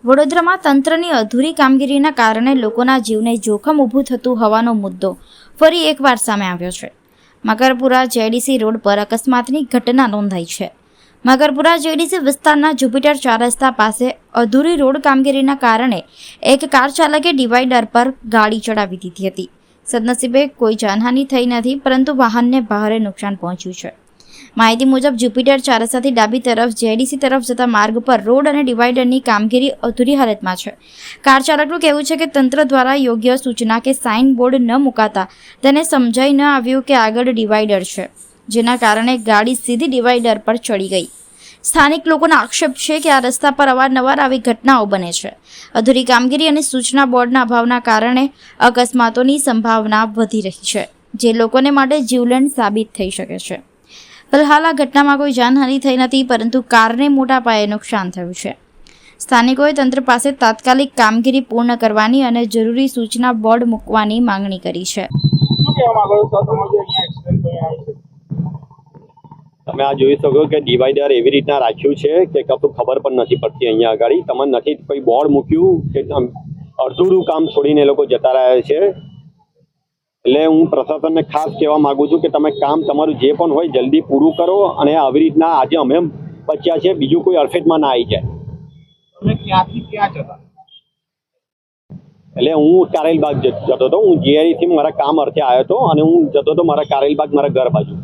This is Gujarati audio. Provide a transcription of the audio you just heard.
વડોદરામાં તંત્રની અધૂરી કામગીરીના કારણે લોકોના જીવને જોખમ ઊભું થતું હોવાનો મુદ્દો ફરી એકવાર સામે આવ્યો છે। મકરપુરા જેડીસી રોડ પર અકસ્માતની ઘટના નોંધાઈ છે। મકરપુરા જેડીસી વિસ્તારના જુપિટર 4 રસ્તા પાસે અધૂરી રોડ કામગીરીના કારણે એક કાર ચાલકે ડિવાઈડર પર ગાડી ચડાવી દીધી હતી। સદનસીબે કોઈ જાનહાનિ થઈ નથી, પરંતુ વાહનને ભારે નુકસાન પહોંચ્યું છે। માહિતી મુજબ જુપિટર 4 રસ્તાથી ડાબી તરફ જેડીસી તરફ જતા માર્ગ પર રોડ અને ડિવાઈડરની કામગીરી અધૂરી હાલતમાં છે। કાર ચાલકનું કહેવું છે કે તંત્ર દ્વારા યોગ્ય સૂચના કે સાઇન બોર્ડ ન મુકાતા તેને સમજાઈ ન આવ્યું કે આગળ ડિવાઈડર છે, જેના કારણે ગાડી સીધી ડિવાઈડર પર ચડી ગઈ। સ્થાનિક લોકોનો આક્ષેપ છે કે આ રસ્તા પર અવારનવાર આવી ઘટનાઓ બને છે। અધૂરી કામગીરી અને સૂચના બોર્ડના અભાવના કારણે અકસ્માતોની સંભાવના વધી રહી છે, જે લોકોને માટે જીવલેણ સાબિત થઈ શકે છે। ફિલહાલ આ ઘટનામાં કોઈ જાનહાનિ થઈ નથી, પરંતુ કારને મોટા પાયે નુકસાન થયું છે। સ્થાનિકોએ તંત્ર પાસે તાત્કાલિક કામગીરી પૂર્ણ કરવાની અને જરૂરી સૂચના બોર્ડ મૂકવાની માંગણી કરી છે। તમે આ જોઈ શકો કે ડિવાઈડર એવી રીતના રાખ્યું છે કે કશું ખબર પણ નથી પડતી। અહીંયા આગળ તમે નથી કોઈ બોર્ડ મૂક્યું કે અડધું કામ છોડીને લોકો જતા રહ્યા છે। એટલે હું પ્રશાસનને ખાસ કહેવા માંગુ છું કે તમે કામ તમારું જે પણ હોય જલ્દી પૂરું કરો અને આવી રીતના આજે અમે બચ્યા છે, બીજું કોઈ અડફેટમાં ના આવી જાય। તમે ક્યાંથી ક્યાં જતા? એટલે હું કારેલબાગ જતો હતો। હું જીઆઈથી મારા કામ અર્થે આવ્યો હતો અને હું જતો હતો મારા કારેલબાગ મારા ઘર બાજુ।